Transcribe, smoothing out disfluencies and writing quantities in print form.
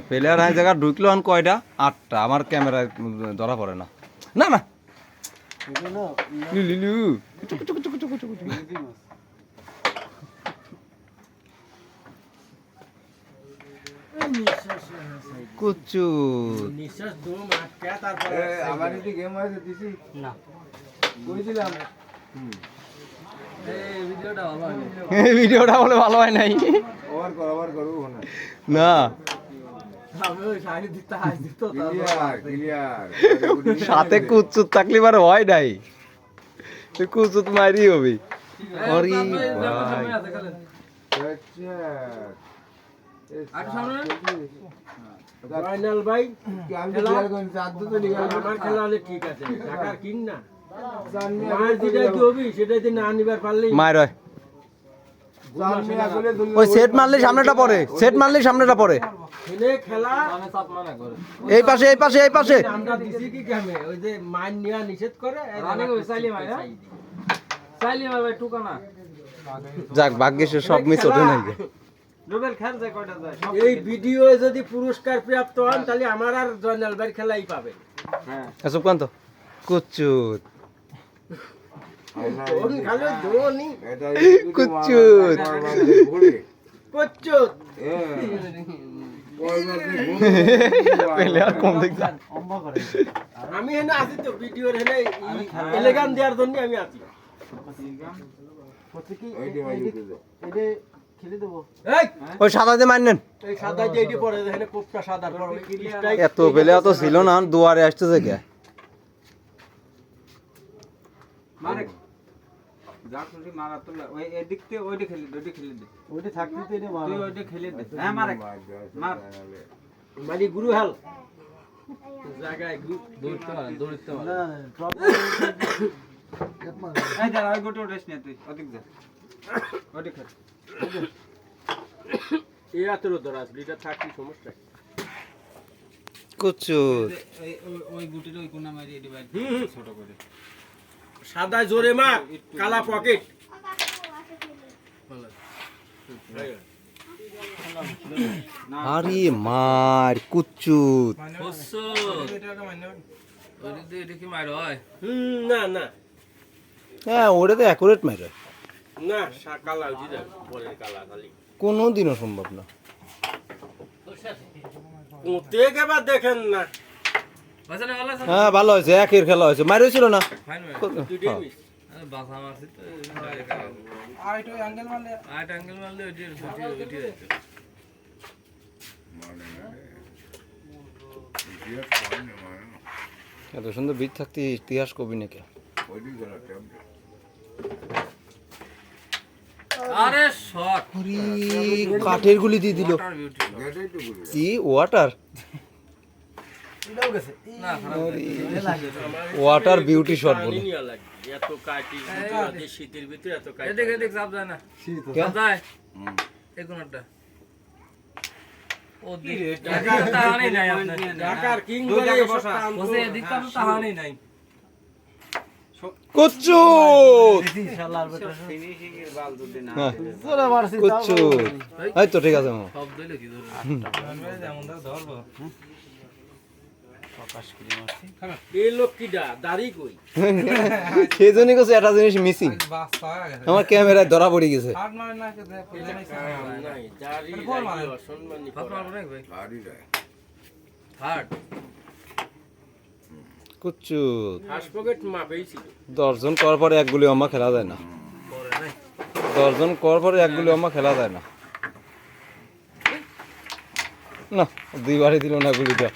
player high জায়গা ঢুকলো আন কয়টা 8টা আমার ক্যামেরায় ধরা পড়ে না না না লিলু কুচু নিঃশ্বাস দম আটকা তারপরে আমার একটু গেম আছে দিছি না কইছিলাম এই ভিডিওটা বলে ভালো হয় নাই ওভার করব না না আমি ওই শাড়ি দিতে হাই দিত ক্লিয়ার সাথে কুচুত থাকলে আর হয় নাই তুই কুচুত মারি হবি ওরে ভাই ফাইনাল ভাই আমি তো ক্লিয়ার করি চার দুটো নিগাল আমার খেলা হলে ঠিক আছে ঢাকার কিং না মার যেটা কি হবি সেটাই না নিবার পারলেই মার হয় জানি আসলে ওই সেট মারলে সামনেটা পড়ে সেট মারলে সামনেটা পড়ে খেলে খেলা এই পাশে এই পাশে এই পাশে আমরা দিছি কি কামে ওই যে মার নিয়া নিষেধ করে যাক ভাগ্যে সব মিস ওঠে নাই এই ভিডিও যদি পুরস্কার প্রাপ্ত হন তাহলে আমার আর জয়নাল ভাইয়ের খেলাই পাবে এসব কান্ত কুচুত কোন খালো ধোনি কুচুত কচ্চুত প্লেয়ার কম দেখছ আমি হেনে আছি তো ভিডিওর হেনে এলেগান দেওয়ার জন্য আমি আছি এই ওই সাদাতে মারনেন এই সাদা যে এটি পরে হেনে কোপটা সাদার পর এত বেলে এত ছিল না দুয়ারে আসতেছে কে মারে যা খুশি মারা তো ওই এদিক থেকে ওইটা খেলে দে ওইটি থাকতে তো এটা তুই ওইটা খেলে দে হ্যাঁ মারে মার মানে গুরু হাল জায়গায় দৌড়তে পারে এই যা ওই গোটো রেস নে তুই ওদিক যা ওইটা খেল এই আতর দরাজ লিটার থাকতে সমস্যা কুচুত ওই গুটির ওই কোনা মারি এডি বাইরে ছোট করে সাদা জোরে মার কালা পকেট আরে মার কুচুত না না হ্যাঁ ওটা তো অ্যাকুরেট মারে না কালা জিরা বলে কালা খালি কোনো দিনও সম্ভব না কোতে এবার দেখেন না হ্যাঁ ভালো হয়েছে একের খেলা হয়েছে মার হয়েছিল না দুইটাই মিস এত সুন্দর বীজ থাকতে ইতিহাস কবি নাকি আরে শট কাঠের গুলি দিয়ে দিল কি ওয়াটার ওয়াটার বিউটি শট বলে এত কাটি শীতের ভিতরে এত কাটি এদিক চাপ যায় না চাপ যায় এই কোনটা ও দিক তাহানি নাই আপনার ঢাকার কিং বলে বসা বসে এদিক তো তাহানি নাই কুচুত শালার বেটা ফিনিশিং এর বাল দুটি না জোরে মারছি কুচুত এই তো ঠিক আছে সব দিলে কি ধরে যেমন ধরবো এই লক্ষ্মীটা দাড়ি কই সেই জন্যই কিছু একটা জিনিস মিসিং আমার ক্যামেরায় ধরা পড়ে গেছে নাই দাড়ি সম্মানী কুচুত ফার্স্ট পকেট মাপেই ছিল 10 জন করার পরে এক গুলি অম্মা খেলা যায় না 10 জন করার পরে এক গুলি অম্মা খেলা যায় না না দুইবারই দিল না গুলিটা